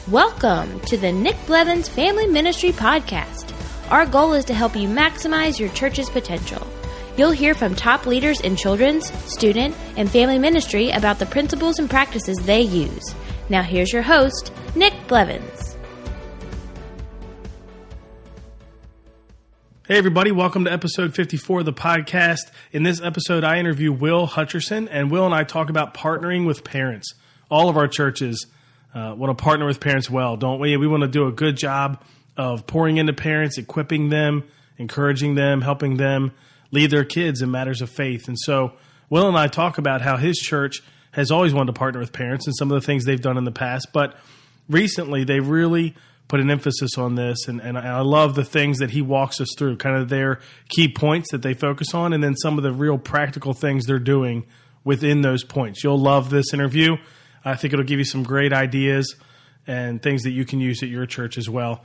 Welcome to the Nick Blevins Family Ministry Podcast. Our goal is to help you maximize your church's potential. You'll hear from top leaders in children's, student, and family ministry about the principles and practices they use. Now here's your host, Nick Blevins. Hey everybody, welcome to episode 54 of the podcast. In this episode, I interview Will Hutcherson, and Will and I talk about partnering with parents. All of our churches want to partner with parents well, don't we? We want to do a good job of pouring into parents, equipping them, encouraging them, helping them lead their kids in matters of faith. And so Will and I talk about how his church has always wanted to partner with parents and some of the things they've done in the past. But recently, they really put an emphasis on this. And I love the things that he walks us through, kind of their key points that they focus on, and then some of the real practical things they're doing within those points. You'll love this interview. I think it'll give you some great ideas and things that you can use at your church as well.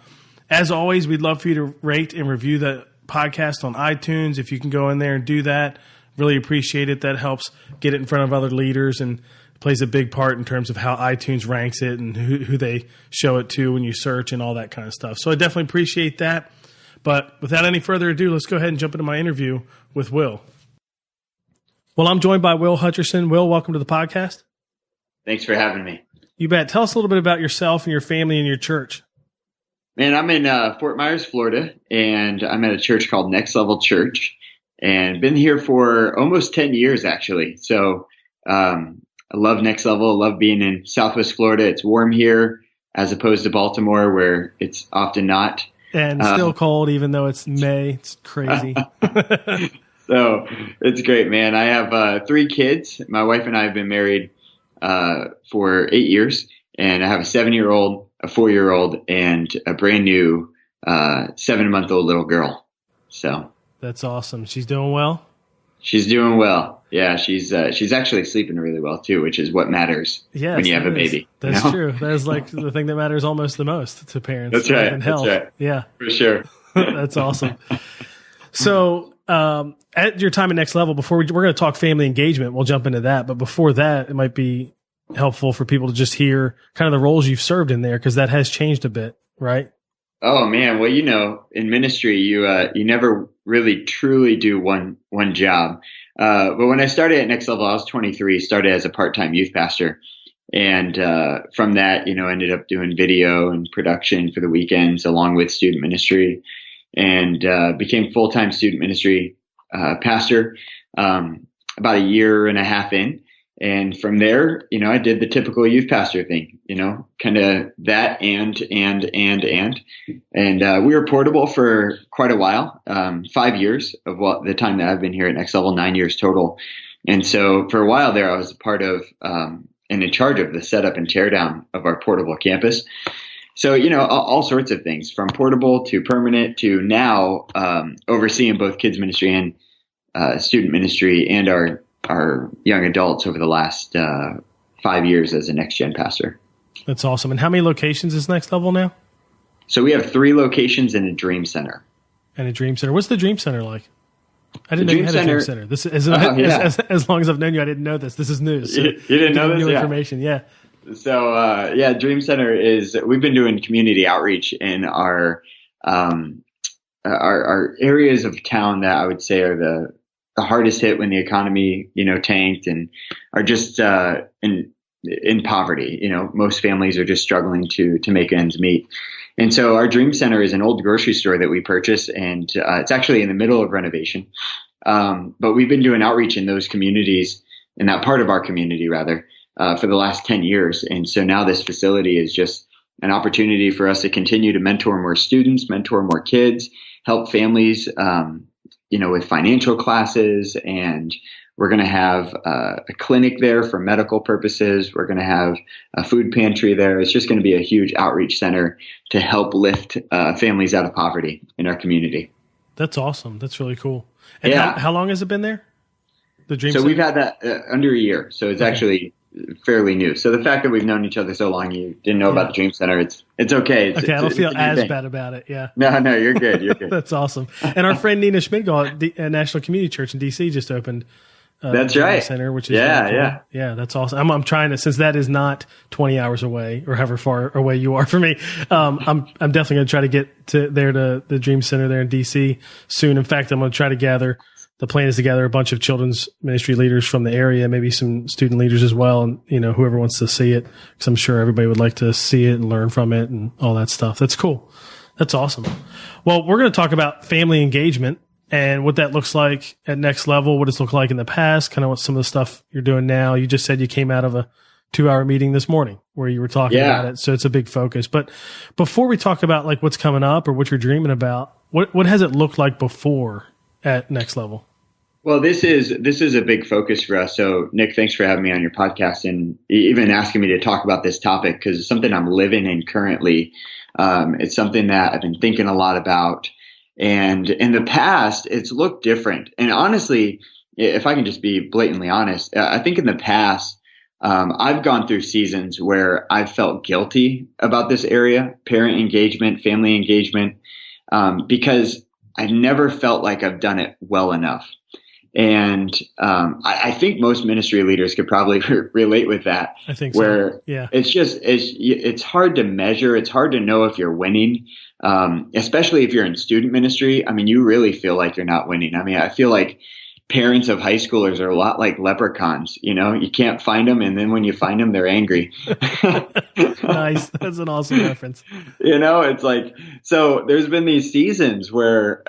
As always, we'd love for you to rate and review the podcast on iTunes. If you can go in there and do that, really appreciate it. That helps get it in front of other leaders and plays a big part in terms of how iTunes ranks it and who they show it to when you search and all that kind of stuff. So I definitely appreciate that. But without any further ado, let's go ahead and jump into my interview with Will. Well, I'm joined by Will Hutcherson. Will, welcome to the podcast. Thanks for having me. You bet. Tell us a little bit about yourself and your family and your church. Man, I'm in Fort Meyers, Florida, and I'm at a church called NextLevel Church, and been here for almost 10 years, actually. So I love NextLevel. I love being in Southwest Florida. It's warm here as opposed to Baltimore, where it's often not. And still cold, even though it's May. It's crazy. So it's great, man. I have 3 kids. My wife and I have been married for 8 years, and I have a 7-year-old, a 4-year-old, and a brand new 7-month-old little girl. So that's awesome. She's doing well. She's doing well. Yeah, she's actually sleeping really well too, which is what matters when you have a baby. That's true. That is like the thing that matters almost the most to parents. That's right. And health. That's right. Yeah, for sure. That's awesome. So at your time at NextLevel, before we're going to talk family engagement, we'll jump into that. But before that, it might be helpful for people to just hear kind of the roles you've served in there, because that has changed a bit, right? Oh man, well, in ministry, you never really truly do one job. But when I started at NextLevel, I was 23. Started as a part-time youth pastor, and from that, ended up doing video and production for the weekends, along with student ministry, and became full-time student ministry pastor about a year and a half in. And from there, I did the typical youth pastor thing, kind of that and we were portable for quite a while, 5 years of the time that I've been here at NextLevel, 9 years total. And so for a while there, I was a part of and in charge of the setup and teardown of our portable campus. So, all sorts of things, from portable to permanent to now overseeing both kids ministry and student ministry and our young adults over the last 5 years as a next gen pastor. That's awesome. And how many locations is NextLevel now? So we have 3 locations and a dream center. And a dream center. What's the dream center like? I didn't know you had a dream center. This is as long as I've known you, I didn't know this. This is news. So you didn't know this? New information. Yeah. So Dream Center we've been doing community outreach in our areas of town that I would say are the hardest hit when the economy, tanked, and are just in poverty. Most families are just struggling to make ends meet. And so our Dream Center is an old grocery store that we purchased, and it's actually in the middle of renovation. But we've been doing outreach in those communities, in that part of our community rather, for the last 10 years. And so now this facility is just an opportunity for us to continue to mentor more students, mentor more kids, help families, with financial classes. And we're going to have a clinic there for medical purposes. We're going to have a food pantry there. It's just going to be a huge outreach center to help lift families out of poverty in our community. That's awesome. That's really cool. And how long has it been there? The Dream Center? We've had that under a year. So it's actually fairly new. So the fact that we've known each other so long, you didn't know about the Dream Center, it's okay. I don't feel as bad about it. Yeah. No, you're good. You're good. That's awesome. And our friend Nina Schmidgall at the National Community Church in DC just opened That's Dream right. Center, which is really cool. Yeah, that's awesome. I'm trying to, since that is not 20 hours away or however far away you are from me. I'm definitely going to try to get to the Dream Center there in DC soon. In fact, I'm going to try to the plan is to gather a bunch of children's ministry leaders from the area, maybe some student leaders as well. And, whoever wants to see it, because I'm sure everybody would like to see it and learn from it and all that stuff. That's cool. That's awesome. Well, we're going to talk about family engagement and what that looks like at NextLevel, what it's looked like in the past, kind of what some of the stuff you're doing now. You just said you came out of a 2-hour meeting this morning where you were talking about it. So it's a big focus. But before we talk about like what's coming up or what you're dreaming about, what has it looked like before at NextLevel? Well, this is a big focus for us. So, Nick, thanks for having me on your podcast and even asking me to talk about this topic because it's something I'm living in currently. It's something that I've been thinking a lot about. And in the past, it's looked different. And honestly, if I can just be blatantly honest, I think in the past, I've gone through seasons where I've felt guilty about this area, parent engagement, family engagement, because I've never felt like I've done it well enough. And I think most ministry leaders could probably relate with that. I think where so. Yeah. It's hard to measure. It's hard to know if you're winning, especially if you're in student ministry. I mean, you really feel like you're not winning. I mean, I feel like parents of high schoolers are a lot like leprechauns. You can't find them, and then when you find them, they're angry. Nice. That's an awesome reference. It's like, so there's been these seasons where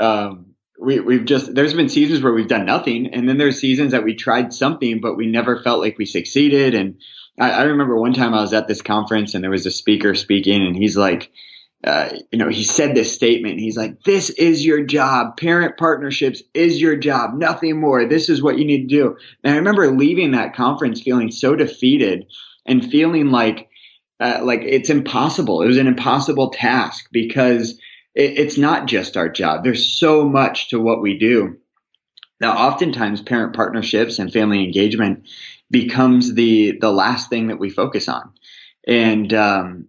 there's been seasons where we've done nothing. And then there's seasons that we tried something, but we never felt like we succeeded. And I remember one time I was at this conference and there was a speaker speaking and he's like, he said this statement. He's like, this is your job. Parent partnerships is your job. Nothing more. This is what you need to do. And I remember leaving that conference feeling so defeated and feeling like it's impossible. It was an impossible task because it's not just our job. There's so much to what we do. Now, oftentimes parent partnerships and family engagement becomes the last thing that we focus on. And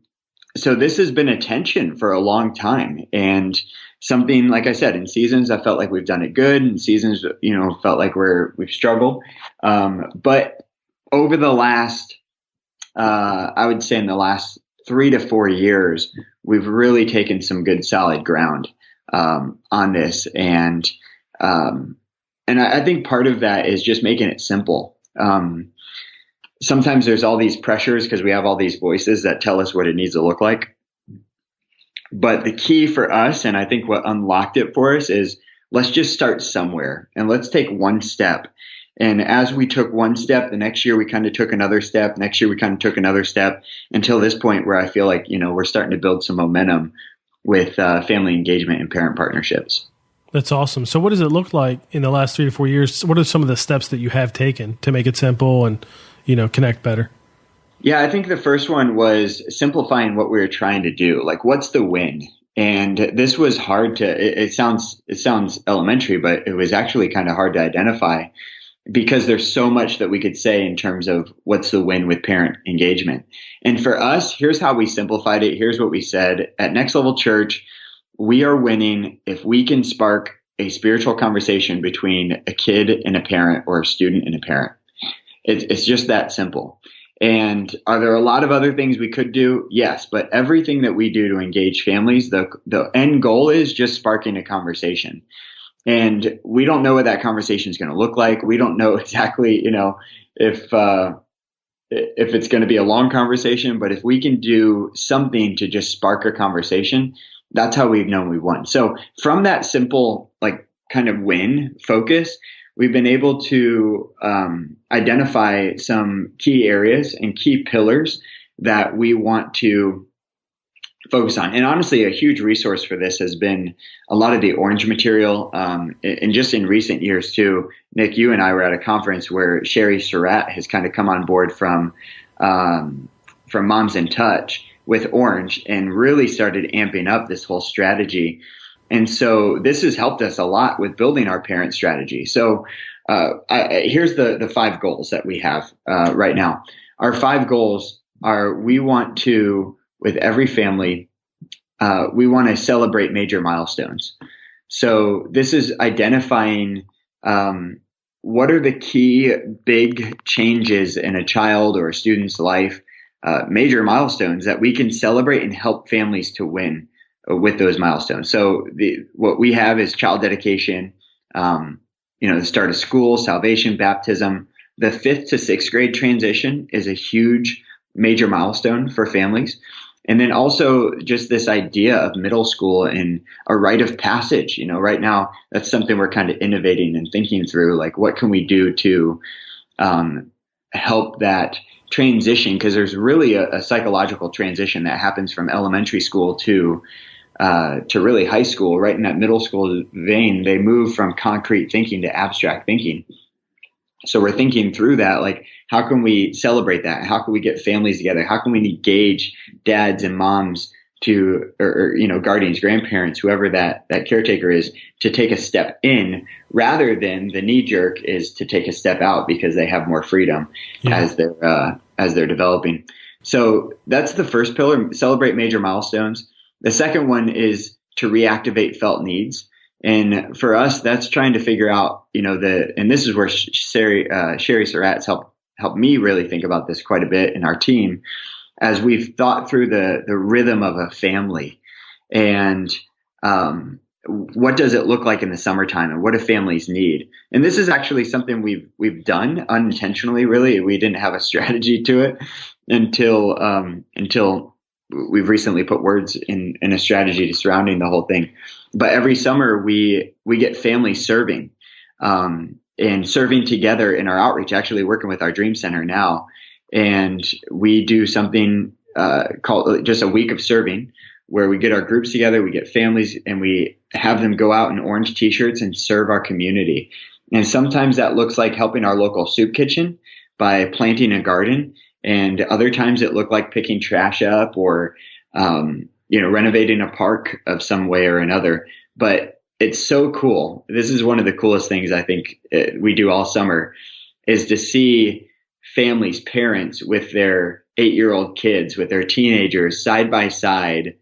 so this has been a tension for a long time. And something, like I said, in seasons, I felt like we've done it good. In seasons, felt like we've struggled. But over the last, I would say in the last 3 to 4 years, we've really taken some good solid ground on this. And I think part of that is just making it simple. Sometimes there's all these pressures because we have all these voices that tell us what it needs to look like. But the key for us, and I think what unlocked it for us, is let's just start somewhere and let's take one step. And as we took one step, the next year we kind of took another step. Next year we kind of took another step until this point where I feel like, we're starting to build some momentum with family engagement and parent partnerships. That's awesome. So what does it look like in the last 3 to 4 years? What are some of the steps that you have taken to make it simple and, connect better? Yeah, I think the first one was simplifying what we were trying to do. Like, what's the win? And this was hard it sounds elementary, but it was actually kind of hard to identify, because there's so much that we could say in terms of what's the win with parent engagement. And for us, here's how we simplified it. Here's what we said. At NextLevel Church, we are winning if we can spark a spiritual conversation between a kid and a parent, or a student and a parent. It's just that simple. And are there a lot of other things we could do? Yes, but everything that we do to engage families, the end goal is just sparking a conversation. And we don't know what that conversation is going to look like. We don't know exactly, if it's going to be a long conversation, but if we can do something to just spark a conversation, that's how we've known we won. So from that simple, kind of win focus, we've been able to identify some key areas and key pillars that we want to focus on. And honestly, a huge resource for this has been a lot of the orange material. And just in recent years too, Nick, you and I were at a conference where Sherry Surratt has kind of come on board from Moms in Touch with orange and really started amping up this whole strategy. And so this has helped us a lot with building our parent strategy. So here's the 5 goals that we have right now. Our 5 goals are, we want to, with every family, we want to celebrate major milestones. So this is identifying what are the key big changes in a child or a student's life, major milestones that we can celebrate and help families to win with those milestones. So what we have is child dedication, the start of school, salvation, baptism. The 5th to 6th grade transition is a huge major milestone for families. And then also just this idea of middle school and a rite of passage. Right now, that's something we're kind of innovating and thinking through, like what can we do to help that transition? Because there's really a psychological transition that happens from elementary school to really high school. Right in that middle school vein, they move from concrete thinking to abstract thinking. So we're thinking through that, like, how can we celebrate that? How can we get families together? How can we engage dads and moms or guardians, grandparents, whoever that caretaker is, to take a step in rather than the knee jerk is to take a step out because they have more freedom as they're developing. So that's the first pillar, celebrate major milestones. The second one is to reactivate felt needs. And for us, that's trying to figure out, and this is where Sherry Surratt's helped me really think about this quite a bit in our team as we've thought through the rhythm of a family and what does it look like in the summertime and what do families need? And this is actually something we've done unintentionally, really. We didn't have a strategy to it until we've recently put words in a strategy surrounding the whole thing. But every summer we get families serving and serving together in our outreach, actually working with our Dream Center now. And we do something called just a week of serving where we get our groups together, we get families, and we have them go out in orange t-shirts and serve our community. And sometimes that looks like helping our local soup kitchen by planting a garden. And other times it looked like picking trash up or renovating a park of some way or another. But it's so cool. This is one of the coolest things I think we do all summer is to see families, parents with their 8-year-old kids, with their teenagers side by side,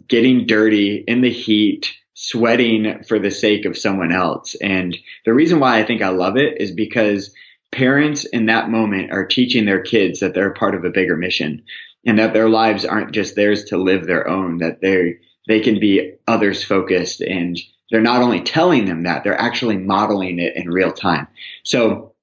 getting dirty in the heat, sweating for the sake of someone else. And the reason why I think I love it is because parents in that moment are teaching their kids that they're part of a bigger mission and that their lives aren't just theirs to live their own, that they can be others focused. And they're not only telling them that, they're actually modeling it in real time. So,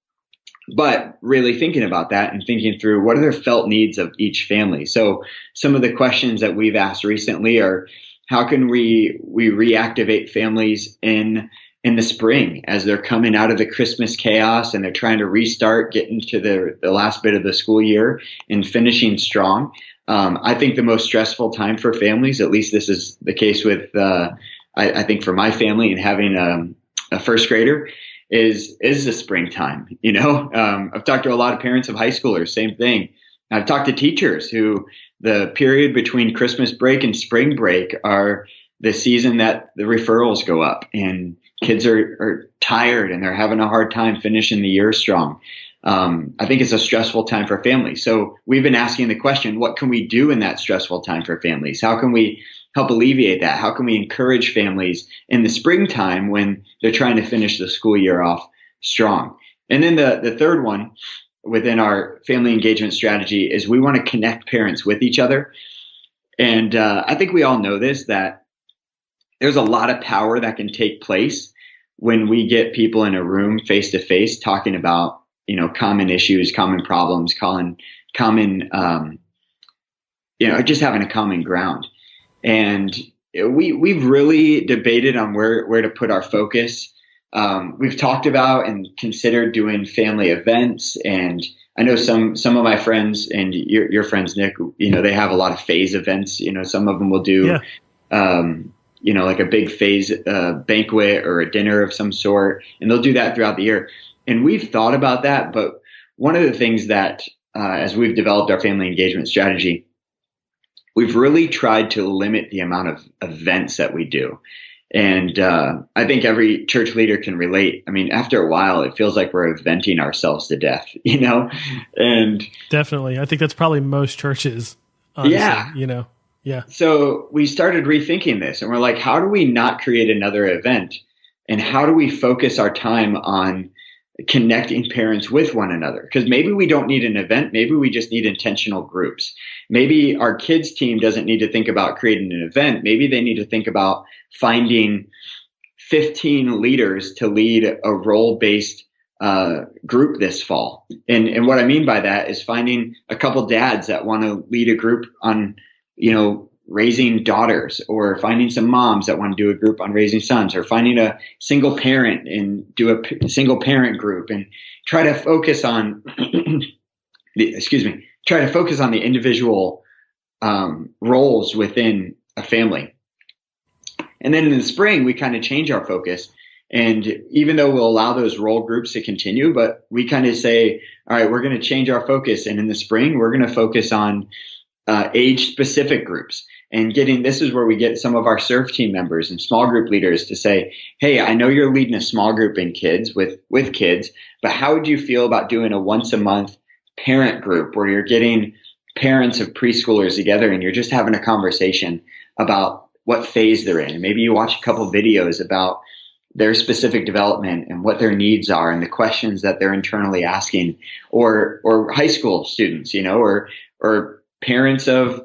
but really thinking about that and thinking through what are their felt needs of each family. So some of the questions that we've asked recently are, how can we reactivate families in the spring as they're coming out of the Christmas chaos and they're trying to restart, getting to the last bit of the school year and finishing strong. I think the most stressful time for families, at least this is the case with, I think for my family and having a first grader, is the springtime. I've talked to a lot of parents of high schoolers, same thing. I've talked to teachers who the period between Christmas break and spring break are the season that the referrals go up and kids are tired and they're having a hard time finishing the year strong. I think it's a stressful time for families. So we've been asking the question, what can we do in that stressful time for families? How can we help alleviate that? How can we encourage families in the springtime when they're trying to finish the school year off strong? And then the third one within our family engagement strategy is we want to connect parents with each other. And I think we all know this, that there's a lot of power that can take place when we get people in a room face to face talking about, common issues, common problems, common, just having a common ground. And we've really debated on where to put our focus. We've talked about and considered doing family events. And I know some of my friends and your friends, Nick, they have a lot of phase events. Some of them will do, like a big phase banquet or a dinner of some sort, and they'll do that throughout the year. And we've thought about that. But one of the things that, as we've developed our family engagement strategy, we've really tried to limit the amount of events that we do. And I think every church leader can relate. I mean, after a while, it feels like we're eventing ourselves to death, and definitely. I think that's probably most churches. Honestly, Yeah. So we started rethinking this and we're like, how do we not create another event? And how do we focus our time on connecting parents with one another. Because maybe we don't need an event. Maybe we just need intentional groups. Maybe our kids team doesn't need to think about creating an event. Maybe they need to think about finding 15 leaders to lead a role-based group this fall. And what I mean by that is finding a couple dads that want to lead a group on, raising daughters, or finding some moms that want to do a group on raising sons, or finding a single parent and do a single parent group, and try to focus on the individual roles within a family. And then in the spring, we kind of change our focus. And even though we'll allow those role groups to continue, but we kind of say, all right, we're going to change our focus. And in the spring, we're going to focus on age specific groups. And this is where we get some of our serve team members and small group leaders to say, hey, I know you're leading a small group in kids with kids, but how would you feel about doing a once a month parent group where you're getting parents of preschoolers together and you're just having a conversation about what phase they're in. And maybe you watch a couple videos about their specific development and what their needs are and the questions that they're internally asking, or high school students, or parents of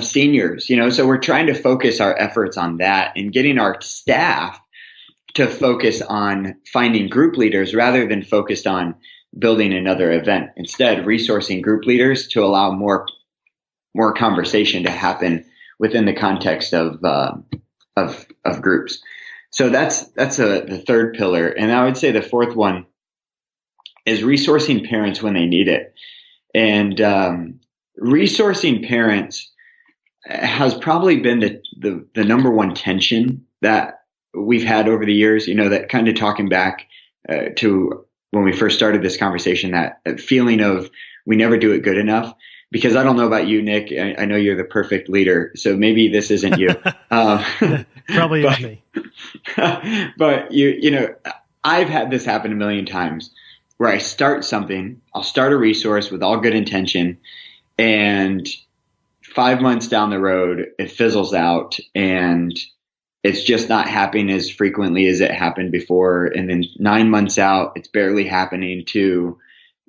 seniors, so we're trying to focus our efforts on that and getting our staff to focus on finding group leaders rather than focused on building another event. Instead, resourcing group leaders to allow more conversation to happen within the context of groups. So that's the third pillar. And I would say the fourth one is resourcing parents when they need it. And resourcing parents has probably been the number one tension that we've had over the years, that kind of talking back to when we first started this conversation, that feeling of we never do it good enough. Because I don't know about you, Nick. I know you're the perfect leader, so maybe this isn't you. Probably is me. But I've had this happen a million times where I start something, I'll start a resource with all good intention, and 5 months down the road, it fizzles out, and it's just not happening as frequently as it happened before. And then 9 months out, it's barely happening to,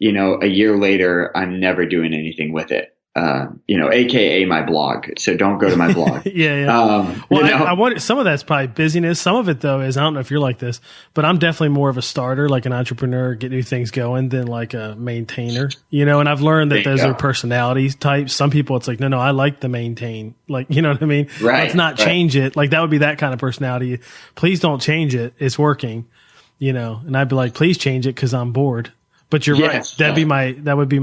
a year later, I'm never doing anything with it. AKA my blog. So don't go to my blog. Yeah. I wonder, some of that's probably busyness. Some of it though is, I don't know if you're like this, but I'm definitely more of a starter, like an entrepreneur, get new things going, than like a maintainer, and I've learned that those are personality types. Some people it's like, no, I like to maintain, like, you know what I mean? Right. Let's not change it. Like that would be that kind of personality. Please don't change it. It's working, and I'd be like, please change it, 'cause I'm bored. But you're right. That would be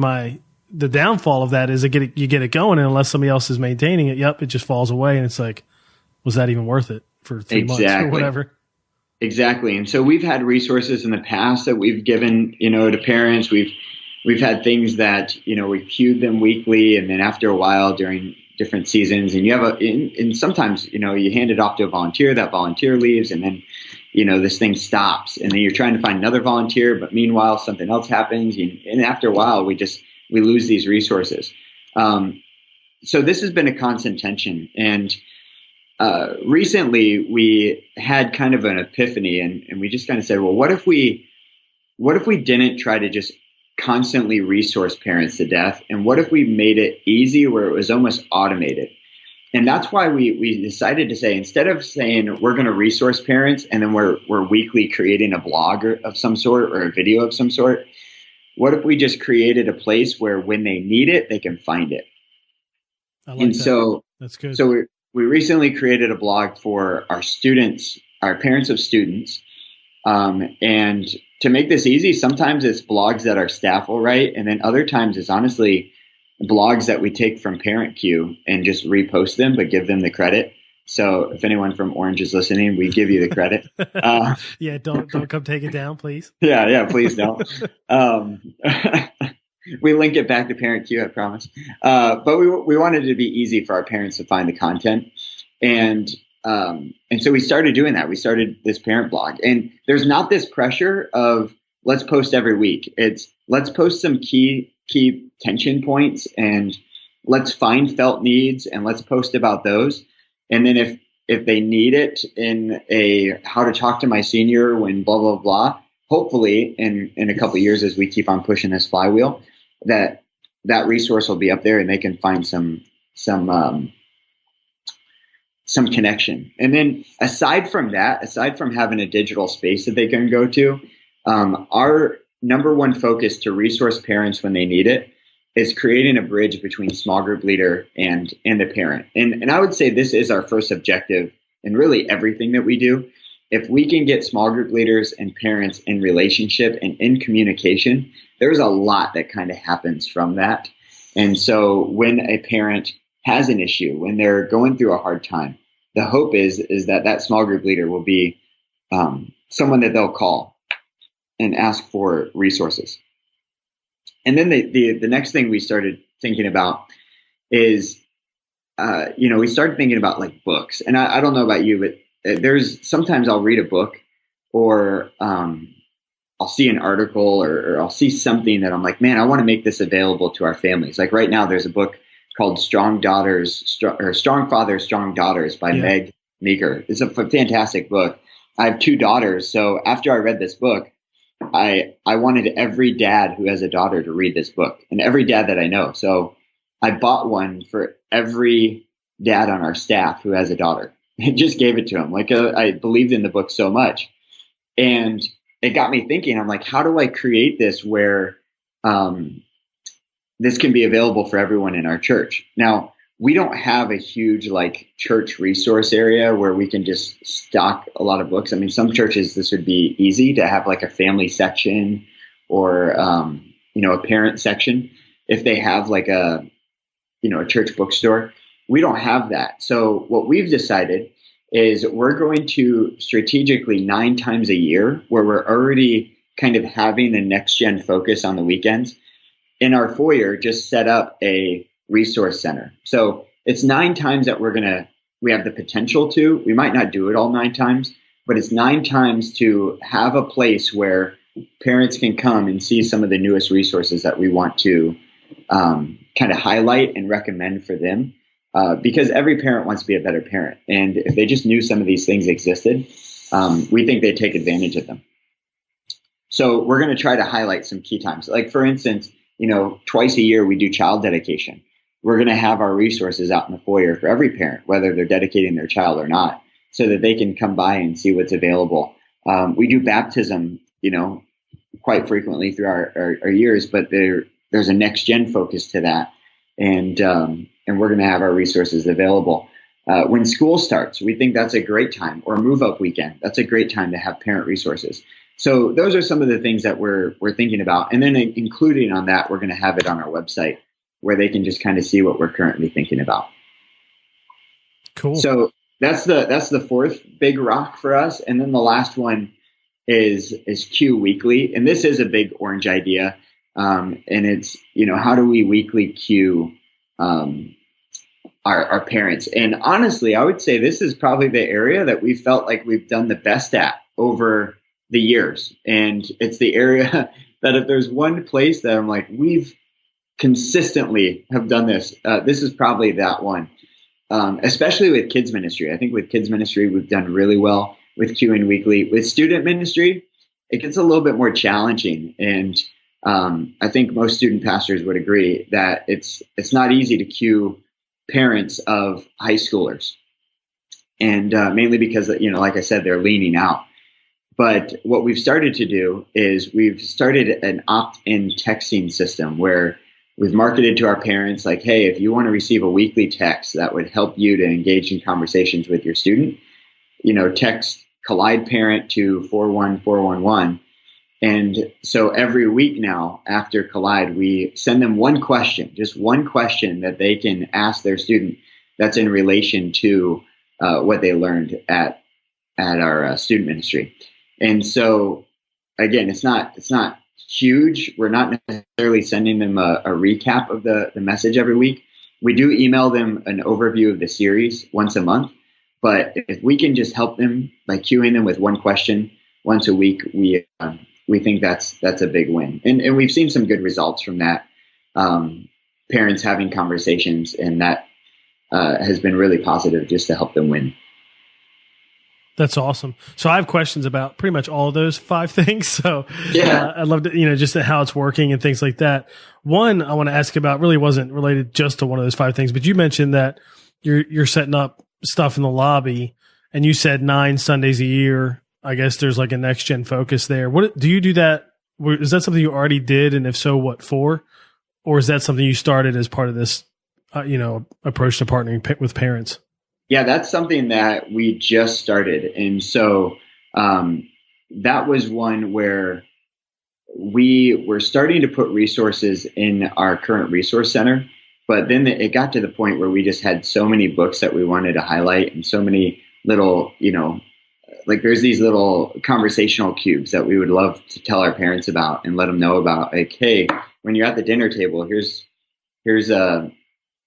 the downfall of that is you get it going, and unless somebody else is maintaining it, it just falls away. And it's like, was that even worth it for 3 months or whatever? Exactly. And so we've had resources in the past that we've given, to parents. We've had things that, we've queued them weekly. And then after a while during different seasons, and you have and sometimes, you hand it off to a volunteer, that volunteer leaves, and then, this thing stops, and then you're trying to find another volunteer, but meanwhile, something else happens. And after a while, we lose these resources. So this has been a constant tension. And recently we had kind of an epiphany, and we just kind of said, well, what if we didn't try to just constantly resource parents to death? And what if we made it easy where it was almost automated? And that's why we decided to say, instead of saying we're going to resource parents and then we're weekly creating a blog of some sort or a video of some sort, what if we just created a place where when they need it, they can find it? I like that. So that's good. So we recently created a blog for our students, our parents of students. And to make this easy, sometimes it's blogs that our staff will write. And then other times it's honestly blogs that we take from Parent Queue and just repost them, but give them the credit. So if anyone from Orange is listening, we give you the credit. Yeah, don't come take it down, please. Yeah, please don't. We link it back to Parent Queue, I promise. But we wanted it to be easy for our parents to find the content. And so we started doing that. We started this parent blog. And there's not this pressure of let's post every week. It's let's post some key tension points, and let's find felt needs, and let's post about those. And then if they need it in a how to talk to my senior when blah, blah, blah, hopefully in a couple of years, as we keep on pushing this flywheel, that resource will be up there and they can find some connection. And then aside from having a digital space that they can go to, our number one focus to resource parents when they need it is creating a bridge between small group leader and the parent. And I would say this is our first objective in really everything that we do. If we can get small group leaders and parents in relationship and in communication, there's a lot that kind of happens from that. And so when a parent has an issue, when they're going through a hard time, the hope is that small group leader will be someone that they'll call and ask for resources. And then the next thing we started thinking about is, we started thinking about like books. And I don't know about you, but sometimes I'll read a book or I'll see an article or I'll see something that I'm like, man, I want to make this available to our families. Like right now, there's a book called Strong Fathers, Strong Daughters by Meg Meeker. It's a fantastic book. I have 2 daughters. So after I read this book, I wanted every dad who has a daughter to read this book, and every dad that I know. So I bought one for every dad on our staff who has a daughter and just gave it to him. Like I believed in the book so much. And it got me thinking, I'm like, how do I create this where this can be available for everyone in our church? Now, we don't have a huge like church resource area where we can just stock a lot of books. I mean, some churches, this would be easy to have like a family section or, a parent section if they have like a church bookstore. We don't have that. So what we've decided is we're going to strategically 9 times a year, where we're already kind of having a next gen focus on the weekends, in our foyer, just set up a resource center. So it's 9 times that we have the potential to. We might not do it all 9 times, but it's 9 times to have a place where parents can come and see some of the newest resources that we want to kind of highlight and recommend for them. Because every parent wants to be a better parent. And if they just knew some of these things existed, we think they'd take advantage of them. So we're going to try to highlight some key times. Like, for instance, twice a year we do child dedication. We're going to have our resources out in the foyer for every parent, whether they're dedicating their child or not, so that they can come by and see what's available. We do baptism, quite frequently through our years, but there's a next gen focus to that. And we're going to have our resources available. When school starts, we think that's a great time, or move up weekend. That's a great time to have parent resources. So those are some of the things that we're thinking about. And then including on that, we're going to have it on our website where they can just kind of see what we're currently thinking about. Cool. So that's the fourth big rock for us. And then the last one is Q Weekly. And this is a big orange idea. And it's, how do we weekly Q our parents? And honestly, I would say this is probably the area that we felt like we've done the best at over the years. And it's the area that if there's one place that I'm like, we've consistently have done this, this is probably that one. Especially with kids ministry. I think with kids ministry, we've done really well with Qing Weekly. With student ministry, it gets a little bit more challenging. And I think most student pastors would agree that it's not easy to cue parents of high schoolers. And mainly because, like I said, they're leaning out. But what we've started to do is we've started an opt-in texting system where we've marketed to our parents like, hey, if you want to receive a weekly text that would help you to engage in conversations with your student, text Collide Parent to 41411. And so every week now after Collide, we send them one question, just one question that they can ask their student that's in relation to what they learned at our student ministry. And so, again, it's not huge. We're not necessarily sending them a recap of the message every week. We do email them an overview of the series once a month. But if we can just help them by cueing them with one question once a week, we think that's a big win. And we've seen some good results from that. Parents having conversations, and that has been really positive just to help them win. That's awesome. So I have questions about pretty much all of those 5 things. So I'd love to, just how it's working and things like that. One I want to ask about really wasn't related just to one of those 5 things, but you mentioned that you're setting up stuff in the lobby, and you said 9 Sundays a year. I guess there's like a next gen focus there. What do you do that? Is that something you already did? And if so, what for? Or is that something you started as part of this, approach to partnering with parents? Yeah, that's something that we just started. And so that was one where we were starting to put resources in our current resource center. But then it got to the point where we just had so many books that we wanted to highlight, and so many little, like there's these little conversational cubes that we would love to tell our parents about and let them know about. Like, hey, when you're at the dinner table, here's a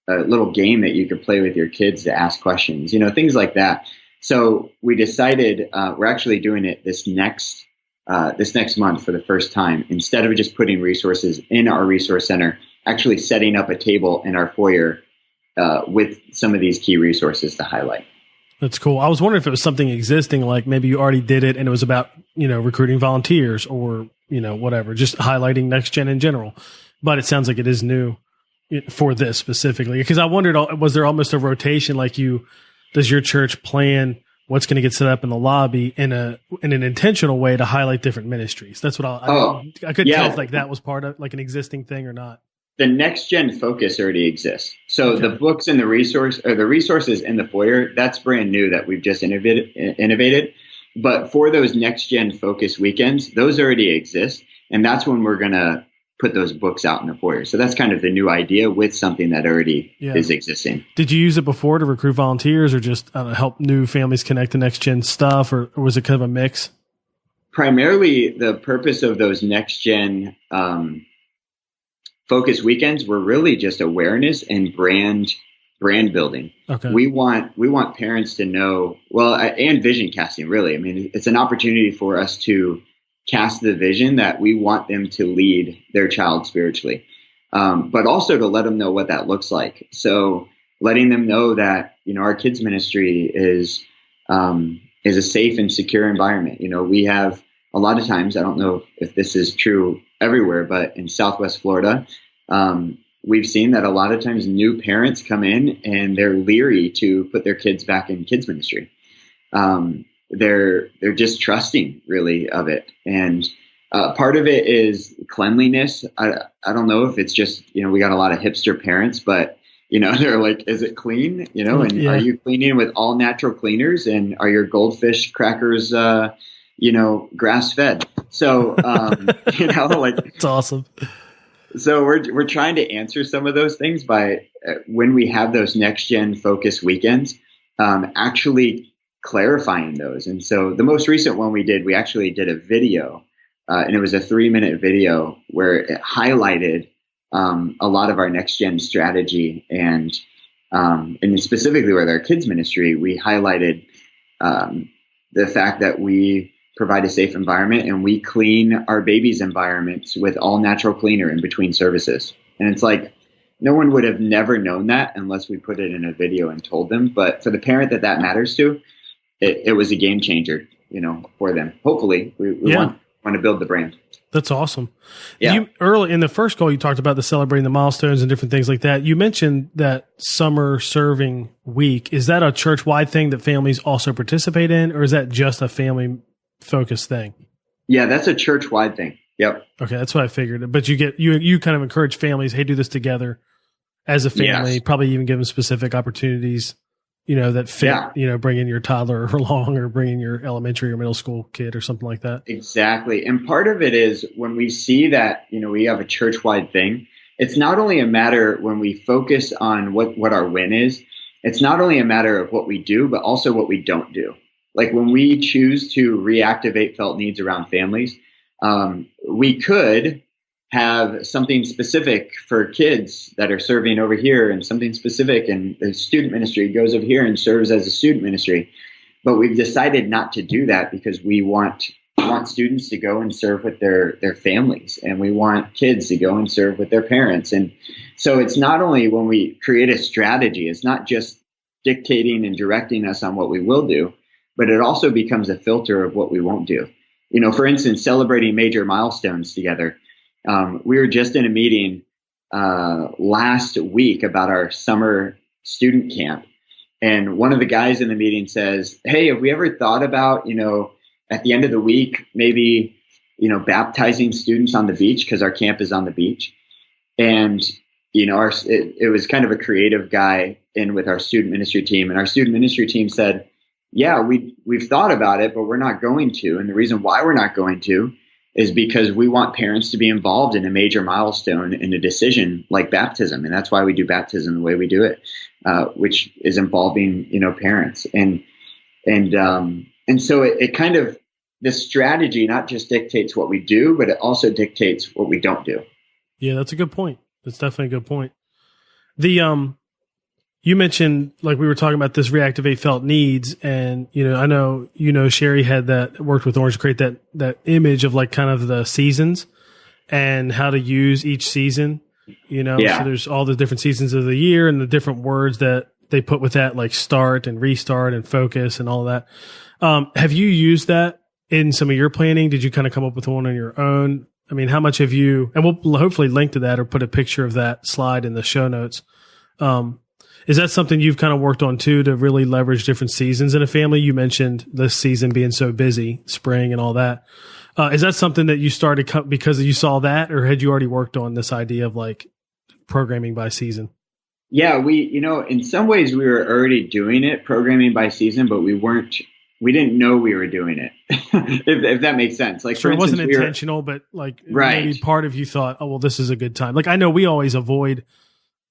little game that you could play with your kids to ask questions, things like that. So we decided we're actually doing it this next month for the first time. Instead of just putting resources in our resource center, actually setting up a table in our foyer with some of these key resources to highlight. That's cool. I was wondering if it was something existing, like maybe you already did it and it was about, recruiting volunteers or, whatever, just highlighting next gen in general. But it sounds like it is new for this specifically, because I wondered, was there almost a rotation? Like does your church plan what's going to get set up in the lobby in an intentional way to highlight different ministries? That's what I couldn't tell if like that was part of like an existing thing or not. The next gen focus already exists. So the books and the resources in the foyer, that's brand new that we've just innovated. But for those next gen focus weekends, those already exist. And that's when we're going to put those books out in the foyer. So that's kind of the new idea with something that already is existing. Did you use it before to recruit volunteers or just help new families connect to next gen stuff, or was it kind of a mix? Primarily, the purpose of those next gen focus weekends were really just awareness and brand building. Okay. We want parents to know, and vision casting, really. I mean, it's an opportunity for us to cast the vision that we want them to lead their child spiritually, but also to let them know what that looks like. So letting them know that, our kids ministry is a safe and secure environment. We have a lot of times, I don't know if this is true everywhere, but in Southwest Florida, we've seen that a lot of times new parents come in and they're leery to put their kids back in kids ministry. They're just trusting really of it. And part of it is cleanliness. I don't know if it's just, we got a lot of hipster parents, but they're like, is it clean? Are you cleaning with all natural cleaners, and are your goldfish crackers, grass fed? So, it's awesome. So we're trying to answer some of those things by when we have those next gen focus weekends, actually clarifying those. And so the most recent one we actually did a video, and it was a 3-minute video where it highlighted a lot of our next gen strategy, and specifically with our kids ministry, we highlighted the fact that we provide a safe environment and we clean our babies' environments with all natural cleaner in between services. And it's like, no one would have never known that unless we put it in a video and told them. But for the parent that matters to, it was a game changer, for them. Hopefully we want to build the brand. That's awesome. Yeah. Early in the first goal, you talked about the celebrating the milestones and different things like that. You mentioned that summer serving week. Is that a church-wide thing that families also participate in, or is that just a family-focused thing? Yeah, that's a church-wide thing. Yep. Okay, that's what I figured. But you kind of encourage families, hey, do this together as a family. Yes. Probably even give them specific opportunities, that fit, bring in your toddler along, or bring in your elementary or middle school kid or something like that. Exactly. And part of it is when we see that, we have a church-wide thing, it's not only a matter when we focus on what our win is, it's not only a matter of what we do, but also what we don't do. Like when we choose to reactivate felt needs around families, we could have something specific for kids that are serving over here, and something specific, and the student ministry goes over here and serves as a student ministry. But we've decided not to do that because we want students to go and serve with their families, and we want kids to go and serve with their parents. And so it's not only when we create a strategy, it's not just dictating and directing us on what we will do, but it also becomes a filter of what we won't do. For instance, celebrating major milestones together. We were just in a meeting last week about our summer student camp. And one of the guys in the meeting says, hey, have we ever thought about, at the end of the week, maybe, baptizing students on the beach, because our camp is on the beach. And, it was kind of a creative guy in with our student ministry team. And our student ministry team said, yeah, we've thought about it, but we're not going to. And the reason why we're not going to is because we want parents to be involved in a major milestone in a decision like baptism. And that's why we do baptism the way we do it, which is involving, parents. And so it kind of, this strategy not just dictates what we do, but it also dictates what we don't do. Yeah, that's a good point. That's definitely a good point. You mentioned, like we were talking about this reactivate felt needs. And, I know, Sherry had worked with Orange to create that image of like kind of the seasons and how to use each season, Yeah. So there's all the different seasons of the year and the different words that they put with that, like start and restart and focus and all that. Have you used that in some of your planning? Did you kind of come up with one on your own? I mean, how much have you, and we'll hopefully link to that or put a picture of that slide in the show notes. Is that something you've kind of worked on too, to really leverage different seasons in a family? You mentioned this season being so busy, spring and all that. Is that something that you started because you saw that, or had you already worked on this idea of like programming by season? Yeah, in some ways we were already doing it, programming by season, but we didn't know we were doing it, if that makes sense. Like, sure, for instance, it wasn't intentional, but like maybe part of you thought, oh, well, this is a good time. Like, I know we always avoid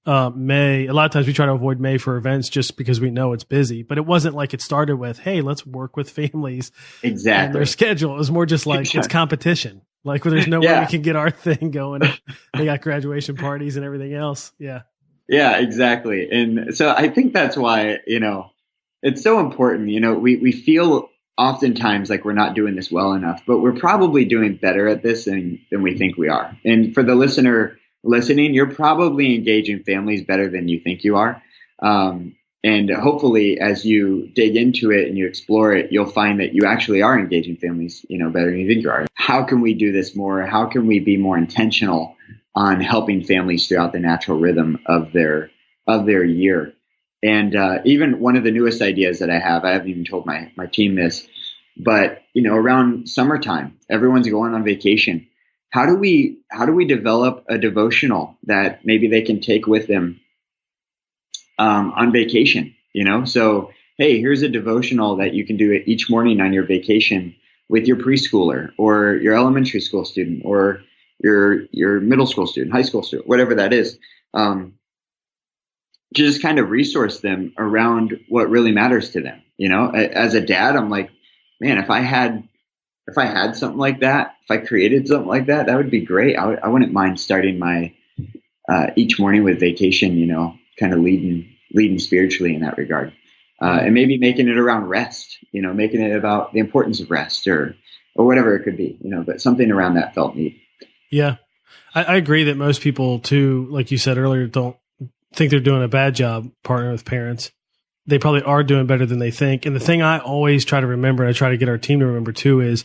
May. A lot of times we try to avoid May for events just because we know it's busy, but it wasn't like it started with, hey, let's work with families exactly and their schedule. It was more just like it's competition. Like, there's no way we can get our thing going. They got graduation parties and everything else. Yeah. Yeah, exactly. And so I think that's why, it's so important. We feel oftentimes like we're not doing this well enough, but we're probably doing better at this than we think we are. And for the listener listening, you're probably engaging families better than you think you are. And hopefully as you dig into it and you explore it, you'll find that you actually are engaging families, better than you think you are. How can we do this more? How can we be more intentional on helping families throughout the natural rhythm of their year? And even one of the newest ideas that I haven't even told my team this, but around summertime, everyone's going on vacation. How do we develop a devotional that maybe they can take with them on vacation? So hey, here's a devotional that you can do each morning on your vacation with your preschooler or your elementary school student or your middle school student, high school student, whatever that is. Just kind of resource them around what really matters to them. As a dad, I'm like, man, if I had something like that, if I created something like that, that would be great. I wouldn't mind starting my each morning with vacation, kind of leading spiritually in that regard. And maybe making it around rest, making it about the importance of rest or whatever it could be, but something around that felt neat. Yeah. I agree that most people too, like you said earlier, don't think they're doing a bad job partnering with parents. They probably are doing better than they think. And the thing I always try to remember, and I try to get our team to remember too, is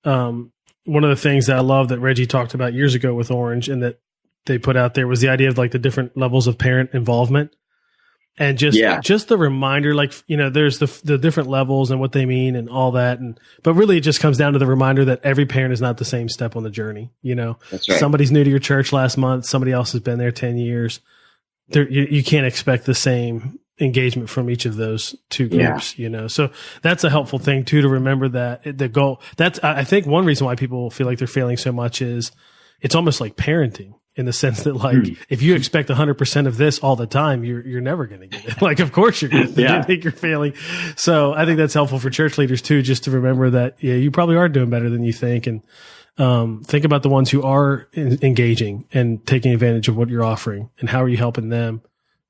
one of the things that I love that Reggie talked about years ago with Orange and that they put out there was the idea of like the different levels of parent involvement. And just the reminder, like, there's the different levels and what they mean and all that. But really it just comes down to the reminder that every parent is not the same step on the journey. That's right. Somebody's new to your church last month. Somebody else has been there 10 years. You can't expect the same engagement from each of those two groups, So that's a helpful thing too, to remember that the goal, I think one reason why people feel like they're failing so much is it's almost like parenting in the sense that like, if you expect 100% of this all the time, you're never going to get it. Like, of course you're going to think you're failing. So I think that's helpful for church leaders too, just to remember that, you probably are doing better than you think. And, think about the ones who are engaging and taking advantage of what you're offering and how are you helping them.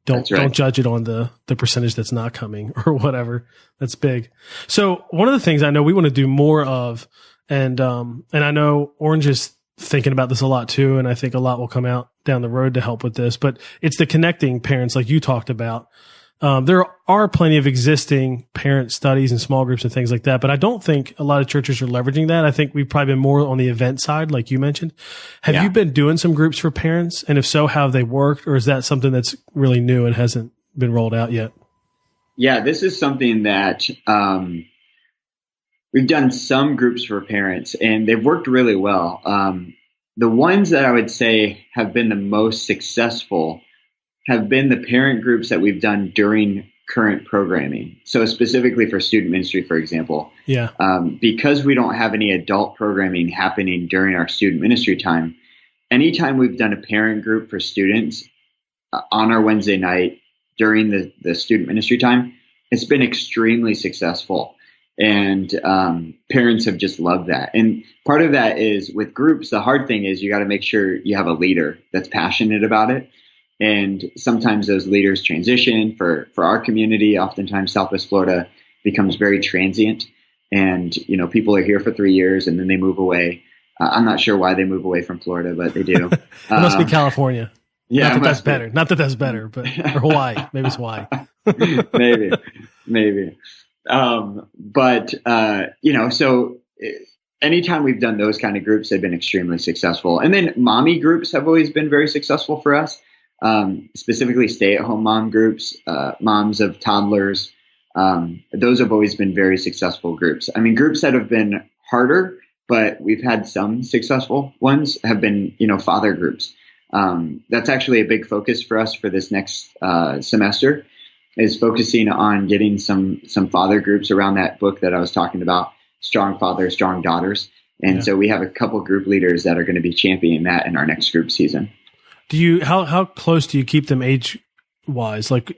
Don't judge it on the percentage that's not coming or whatever. That's big. So one of the things I know we want to do more of, and I know Orange is thinking about this a lot too, and I think a lot will come out down the road to help with this, but it's the connecting parents like you talked about. There are plenty of existing parent studies and small groups and things like that, but I don't think a lot of churches are leveraging that. I think we've probably been more on the event side, like you mentioned. Have you been doing some groups for parents? And if so, how have they worked? Or is that something that's really new and hasn't been rolled out yet? Yeah, this is something that we've done some groups for parents, and they've worked really well. The ones that I would say have been the most successful have been the parent groups that we've done during current programming. So specifically for student ministry, for example, because we don't have any adult programming happening during our student ministry time, anytime we've done a parent group for students on our Wednesday night during the student ministry time, it's been extremely successful. And parents have just loved that. And part of that is with groups, the hard thing is you got to make sure you have a leader that's passionate about it. And sometimes those leaders transition. For our community, oftentimes Southwest Florida becomes very transient. And, people are here for 3 years and then they move away. I'm not sure why they move away from Florida, but they do. It must be California. Yeah, not that that's better. Not that that's better, but or Hawaii. Maybe it's Hawaii. Maybe. So anytime we've done those kind of groups, they've been extremely successful. And then mommy groups have always been very successful for us. Specifically stay-at-home mom groups, moms of toddlers. Those have always been very successful groups. I mean, groups that have been harder, but we've had some successful ones have been, father groups. That's actually a big focus for us for this next semester, is focusing on getting some father groups around that book that I was talking about, Strong Fathers, Strong Daughters. And so we have a couple group leaders that are going to be championing that in our next group season. How close do you keep them age wise? Like,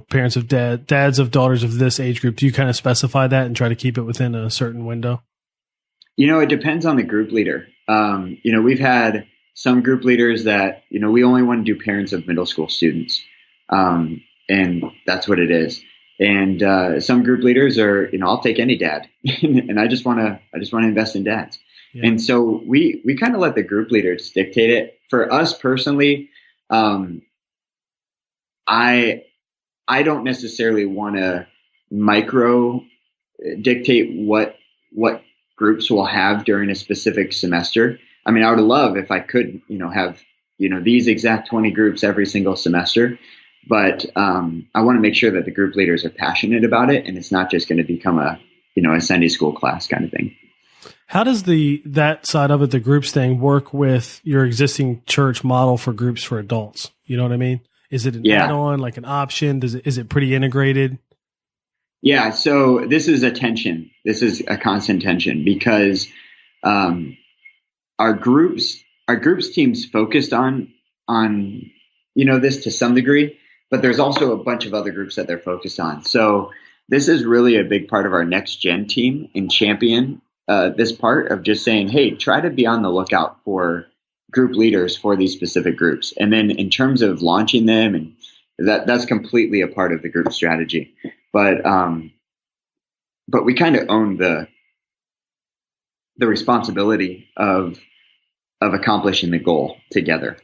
parents of dads of daughters of this age group, do you kind of specify that and try to keep it within a certain window? It depends on the group leader. We've had some group leaders that, we only want to do parents of middle school students. And that's what it is. And some group leaders are, I'll take any dad and I just want to invest in dads. Yeah. And so we kind of let the group leaders dictate it. For us personally, I don't necessarily want to micro dictate what groups will have during a specific semester. I mean, I would love if I could, have, these exact 20 groups every single semester. But I want to make sure that the group leaders are passionate about it, and it's not just going to become a Sunday school class kind of thing. How does that side of it, the groups thing, work with your existing church model for groups for adults? You know what I mean? Is it an add-on, like an option? Is it pretty integrated? Yeah. So this is a tension. This is a constant tension because our groups teams focused on this to some degree, but there's also a bunch of other groups that they're focused on. So this is really a big part of our next gen team and champion this part of just saying, hey, try to be on the lookout for group leaders for these specific groups. And then in terms of launching them, and that's completely a part of the group strategy. But we kind of own the responsibility of accomplishing the goal together.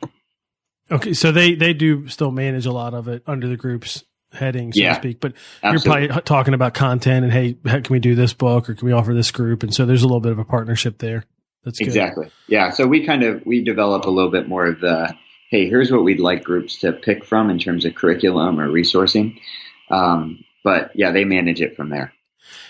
Okay, so they do still manage a lot of it under the group's heading, so to speak. But absolutely. You're probably talking about content and, hey, can we do this book or can we offer this group? And so there's a little bit of a partnership there. That's good. Exactly. Yeah. So we develop a little bit more of the, hey, here's what we'd like groups to pick from in terms of curriculum or resourcing. But yeah, they manage it from there.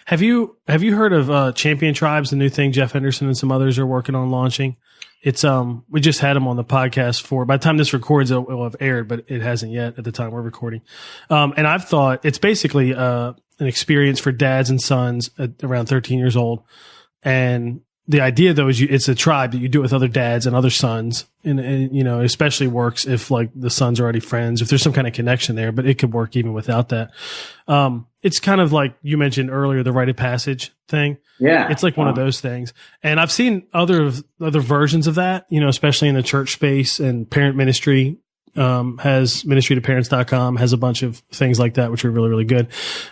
Have you heard of Champion Tribes, the new thing Jeff Henderson and some others are working on launching? It's we just had him on the podcast by the time this records, it will have aired, but it hasn't yet at the time we're recording. And I've thought it's basically an experience for dads and sons at around 13 years old. And the idea though is it's a tribe that you do it with other dads and other sons. And it especially works if like the sons are already friends, if there's some kind of connection there, but it could work even without that. It's kind of like you mentioned earlier, the rite of passage thing. Yeah. It's like one of those things. And I've seen other versions of that, especially in the church space, and parent ministry, has ministrytoparents.com has a bunch of things like that, which are really, really good.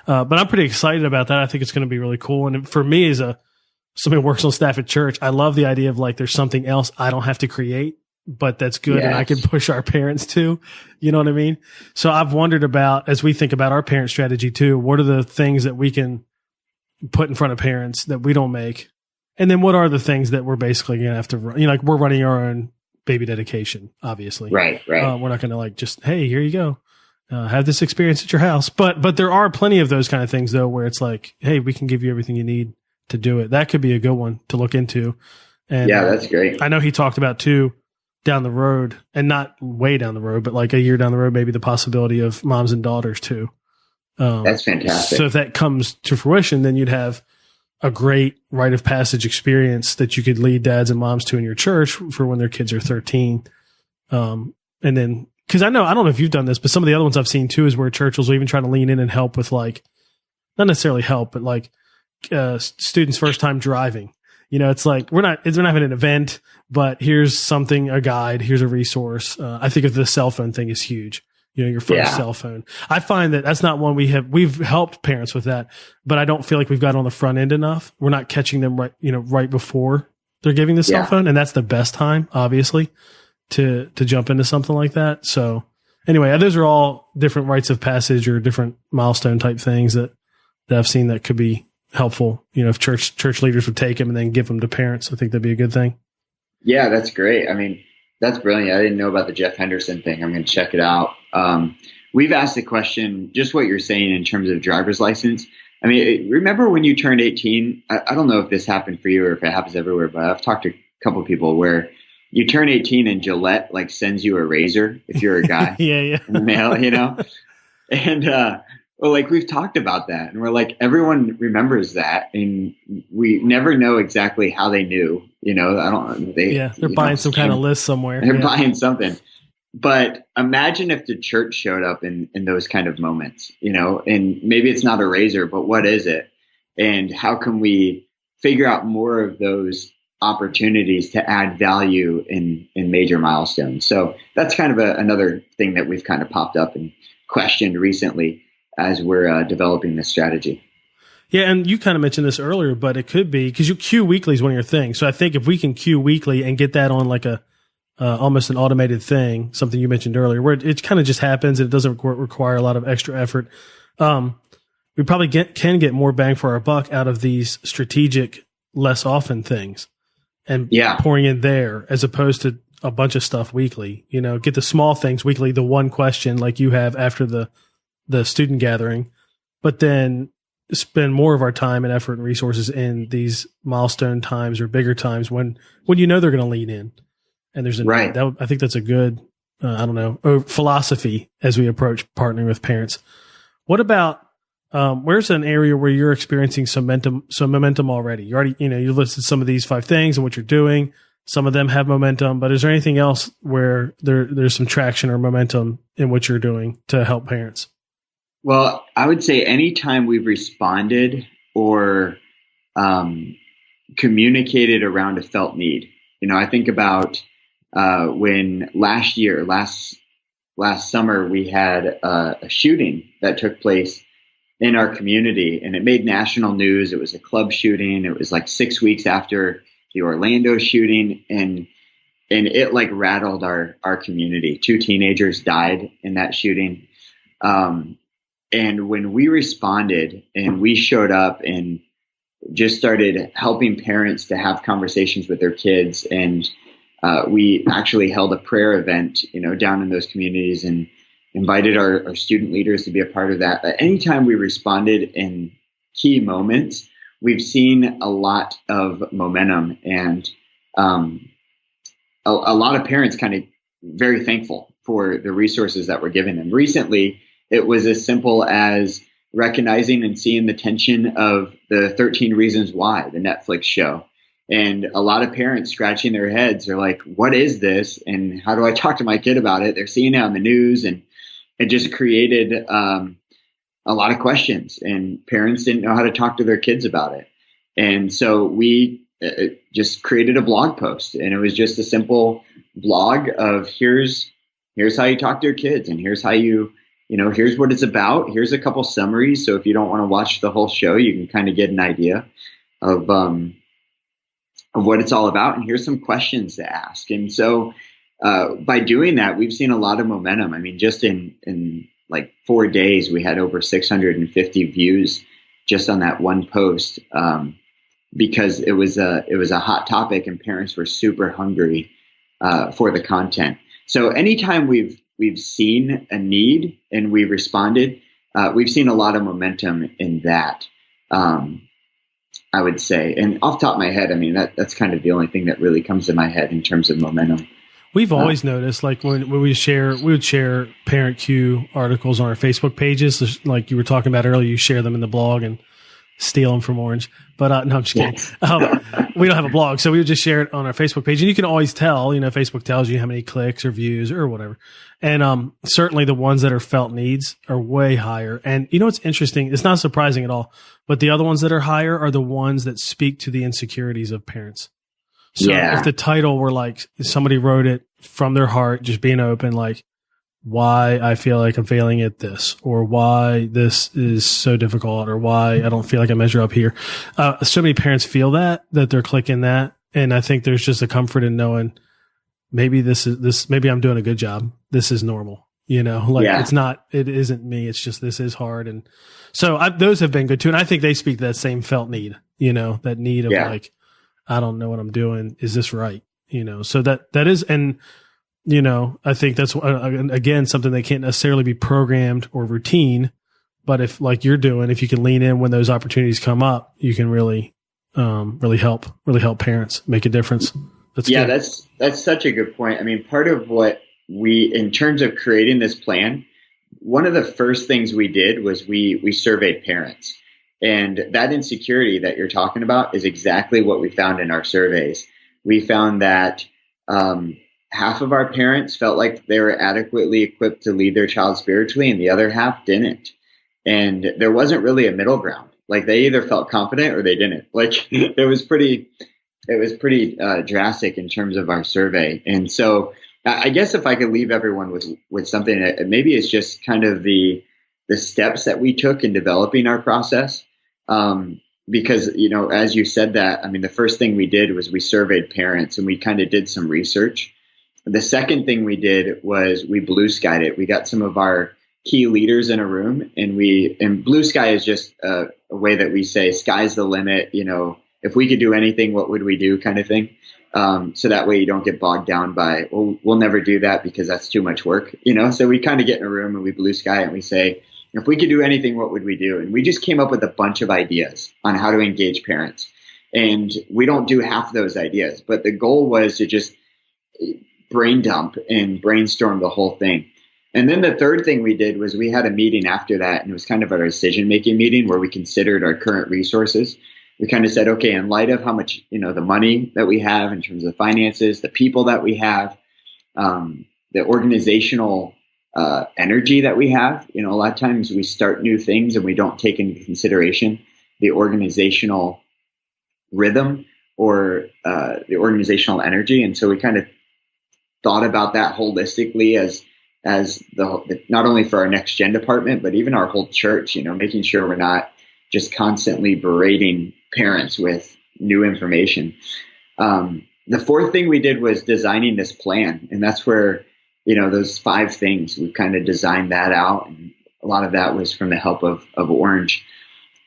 But I'm pretty excited about that. I think it's going to be really cool. And for me as somebody who works on staff at church, I love the idea of like, there's something else I don't have to create but that's good. And I can push our parents too. You know what I mean? So I've wondered about, as we think about our parent strategy too, what are the things that we can put in front of parents that we don't make? And then what are the things that we're basically going to have to run? You know, like we're running our own baby dedication, obviously. Right. We're not going to like just, hey, here you go. Have this experience at your house. But there are plenty of those kind of things though, where it's like, hey, we can give you everything you need to do it. That could be a good one to look into. And yeah, that's great. I know he talked about too, down the road, and not way down the road, but like a year down the road, maybe the possibility of moms and daughters too. That's fantastic. So if that comes to fruition, then you'd have a great rite of passage experience that you could lead dads and moms to in your church for when their kids are 13. And then, cause I don't know if you've done this, but some of the other ones I've seen too is where churches will even try to lean in and help with like, not necessarily help, but like, students' first time driving. You know, it's like, we're not having an event, but here's something, a guide, here's a resource. I think of the cell phone thing is huge. You know, your first cell phone. I find that that's not one we've helped parents with that, but I don't feel like we've got on the front end enough. We're not catching them right before they're giving the cell phone. And that's the best time, obviously, to jump into something like that. So anyway, those are all different rites of passage or different milestone type things that I've seen that could be helpful. You know, if church leaders would take them and then give them to parents, I think that'd be a good thing. Yeah, that's great. I mean, that's brilliant. I didn't know about the Jeff Henderson thing. I'm going to check it out. We've asked the question, just what you're saying in terms of driver's license. I mean, remember when you turned 18? I don't know if this happened for you or if it happens everywhere, but I've talked to a couple of people where you turn 18 and Gillette like sends you a razor if you're a guy. yeah. In the mail, you know? And, well, like we've talked about that and we're like, everyone remembers that and we never know exactly how they knew, you know, they're buying some kind of list somewhere. They're buying something, but imagine if the church showed up in those kind of moments, you know, and maybe it's not a razor, but what is it? And how can we figure out more of those opportunities to add value in major milestones? So that's kind of another thing that we've kind of popped up and questioned recently as we're developing this strategy. Yeah, and you kind of mentioned this earlier, but it could be because you queue weekly is one of your things. So I think if we can queue weekly and get that on like a almost an automated thing, something you mentioned earlier, where it kind of just happens and it doesn't require a lot of extra effort. We probably can get more bang for our buck out of these strategic, less often things, and pouring in there as opposed to a bunch of stuff weekly. You know, get the small things weekly, the one question like you have after the student gathering, but then spend more of our time and effort and resources in these milestone times or bigger times when you know they're going to lean in. And there's I think that's a good, philosophy as we approach partnering with parents. What about, where's an area where you're experiencing some momentum already? You listed some of these 5 things and what you're doing. Some of them have momentum, but is there anything else where there's some traction or momentum in what you're doing to help parents? Well, I would say anytime we've responded or communicated around a felt need. You know, I think about when last summer we had a shooting that took place in our community, and it made national news. It was a club shooting. It was like 6 weeks after the Orlando shooting, and it like rattled our community. 2 teenagers died in that shooting. And when we responded and we showed up and just started helping parents to have conversations with their kids, and we actually held a prayer event, you know, down in those communities and invited our student leaders to be a part of that. But anytime we responded in key moments, we've seen a lot of momentum, and a lot of parents kind of very thankful for the resources that were given them. Recently, it was as simple as recognizing and seeing the tension of the 13 Reasons Why, the Netflix show. And a lot of parents scratching their heads. They're like, what is this? And how do I talk to my kid about it? They're seeing it on the news, and it just created a lot of questions, and parents didn't know how to talk to their kids about it. And so we just created a blog post, and it was just a simple blog of here's how you talk to your kids, and here's how here's what it's about. Here's a couple summaries. So if you don't want to watch the whole show, you can kind of get an idea of what it's all about. And here's some questions to ask. And so by doing that, we've seen a lot of momentum. I mean, just in like 4 days, we had over 650 views just on that one post, because it was a hot topic and parents were super hungry for the content. So anytime we've seen a need and we responded, we've seen a lot of momentum in that. I would say, and off the top of my head, I mean, that's kind of the only thing that really comes to my head in terms of momentum. We've always noticed, like when we would share Parent Q articles on our Facebook pages, like you were talking about earlier, you share them in the blog and steal them from Orange. But no, I'm just kidding. We don't have a blog, so we would just share it on our Facebook page. And you can always tell, Facebook tells you how many clicks or views or whatever. And certainly the ones that are felt needs are way higher. And it's interesting. It's not surprising at all. But the other ones that are higher are the ones that speak to the insecurities of parents. So if the title were like somebody wrote it from their heart, just being open, like why I feel like I'm failing at this, or why this is so difficult, or why I don't feel like I measure up here. So many parents feel that they're clicking that. And I think there's just a comfort in knowing maybe maybe I'm doing a good job. This is normal, it isn't me. It's just, this is hard. And so those have been good too. And I think they speak to that same felt need, that need of like, I don't know what I'm doing. Is this right? So that is, and, I think that's, again, something that can't necessarily be programmed or routine, but if like you're doing, if you can lean in when those opportunities come up, you can really help parents make a difference. That's such a good point. I mean, part of what in terms of creating this plan, one of the first things we did was we surveyed parents. And that insecurity that you're talking about is exactly what we found in our surveys. We found that half of our parents felt like they were adequately equipped to lead their child spiritually, and the other half didn't. And there wasn't really a middle ground. Like they either felt confident or they didn't. Like it was pretty drastic in terms of our survey. And so I guess if I could leave everyone with something that maybe it's just kind of the steps that we took in developing our process. Because, as you said that, I mean, the first thing we did was we surveyed parents and we kind of did some research. The second thing we did was we blue skied it. We got some of our key leaders in a room, and blue sky is just a way that we say sky's the limit. If we could do anything, what would we do kind of thing. So that way you don't get bogged down by, well, we'll never do that because that's too much work, So we kind of get in a room and we blue sky and we say, if we could do anything, what would we do? And we just came up with a bunch of ideas on how to engage parents. And we don't do half those ideas, but the goal was to just brain dump and brainstorm the whole thing. And then the third thing we did was we had a meeting after that, and it was kind of our decision-making meeting where we considered our current resources. We kind of said, okay, in light of how much, the money that we have in terms of finances, the people that we have, the organizational energy that we have, a lot of times we start new things and we don't take into consideration the organizational rhythm or the organizational energy. And so we kind of thought about that holistically as not only for our next gen department, but even our whole church, making sure we're not just constantly berating parents with new information. The fourth thing we did was designing this plan. And that's where, those 5 things, we've kind of designed that out. And a lot of that was from the help of Orange.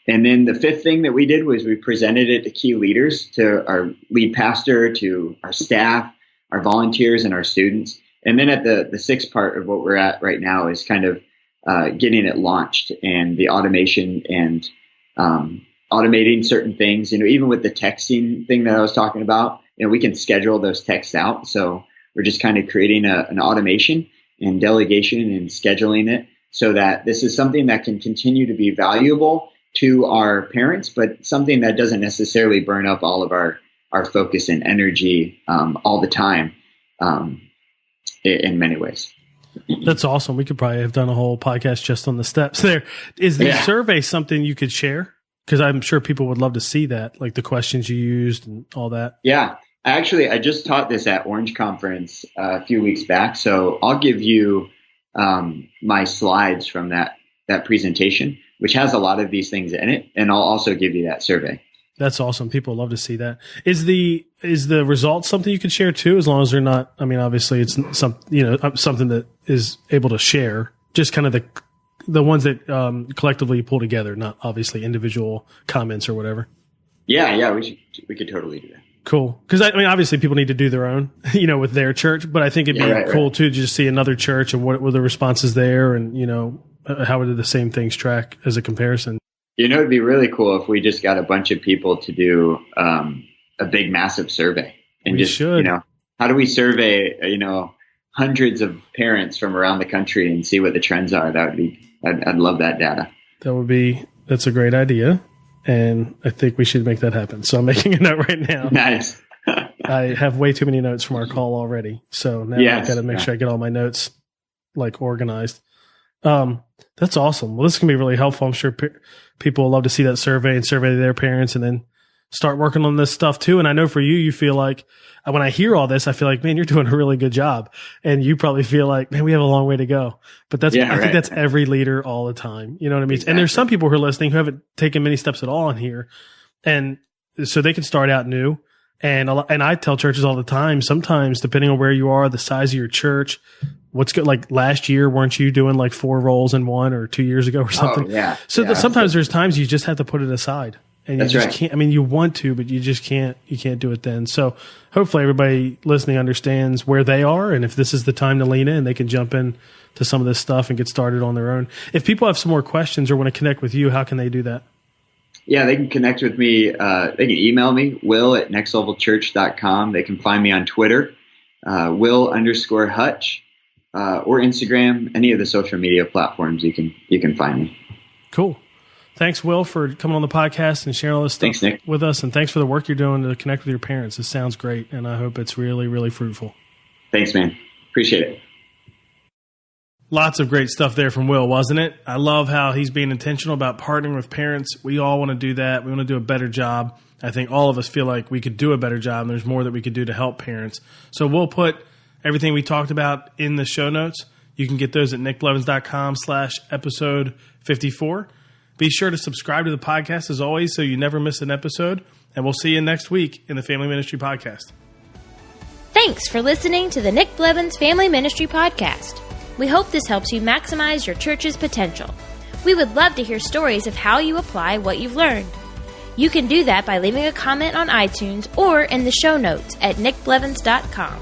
And then the 5th thing that we did was we presented it to key leaders, to our lead pastor, to our staff, our volunteers, and our students. And then at the 6th part of what we're at right now is kind of getting it launched and the automation and automating certain things. Even with the texting thing that I was talking about, we can schedule those texts out. So we're just kind of creating an automation and delegation and scheduling it so that this is something that can continue to be valuable to our parents, but something that doesn't necessarily burn up all of our focus and energy all the time in many ways. That's awesome. We could probably have done a whole podcast just on the steps there. Is the survey something you could share? Because I'm sure people would love to see that, like the questions you used and all that. Yeah. I just taught this at Orange Conference a few weeks back. So I'll give you my slides from that presentation, which has a lot of these things in it. And I'll also give you that survey. That's awesome. People love to see that. Is the results something you could share too, as long as they're not, I mean, obviously it's something that is able to share, just kind of the ones that collectively pull together, not obviously individual comments or whatever. Yeah, we could totally do that. Cool. Because I mean, obviously people need to do their own, with their church, but I think it'd be cool too to just see another church and what were the responses there, and how did the same things track as a comparison. It'd be really cool if we just got a bunch of people to do a big, massive survey, and how do we survey hundreds of parents from around the country and see what the trends are? I'd love that data. That's a great idea. And I think we should make that happen. So I'm making a note right now. Nice. I have way too many notes from our call already. So now I've got to make sure I get all my notes organized. That's awesome. Well, this can be really helpful. I'm sure people will love to see that survey and survey their parents and then start working on this stuff too. And I know for you feel like when I hear all this, I feel like, man, you're doing a really good job. And you probably feel like, man, we have a long way to go. But I think that's every leader all the time. You know what I mean? Exactly. And there's some people who are listening who haven't taken many steps at all in here. And so they can start out new. And I tell churches all the time, sometimes depending on where you are, the size of your church, what's good. Like last year, weren't you doing like 4 roles in one, or 2 years ago or something? Oh, yeah. So sometimes there's times you just have to put it aside. And you just can't, I mean, you want to, but you just can't do it then. So hopefully everybody listening understands where they are. And if this is the time to lean in, they can jump in to some of this stuff and get started on their own. If people have some more questions or want to connect with you, how can they do that? Yeah, they can connect with me. They can email me, will@nextlevelchurch.com. They can find me on Twitter, will_Hutch, or Instagram, any of the social media platforms you can find me. Cool. Thanks, Will, for coming on the podcast and sharing all this stuff with us. And thanks for the work you're doing to connect with your parents. This sounds great, and I hope it's really, really fruitful. Thanks, man. Appreciate it. Lots of great stuff there from Will, wasn't it? I love how he's being intentional about partnering with parents. We all want to do that. We want to do a better job. I think all of us feel like we could do a better job, and there's more that we could do to help parents. So we'll put everything we talked about in the show notes. You can get those at nickblevins.com/episode 54. Be sure to subscribe to the podcast as always so you never miss an episode. And we'll see you next week in the Family Ministry Podcast. Thanks for listening to the Nick Blevins Family Ministry Podcast. We hope this helps you maximize your church's potential. We would love to hear stories of how you apply what you've learned. You can do that by leaving a comment on iTunes or in the show notes at nickblevins.com.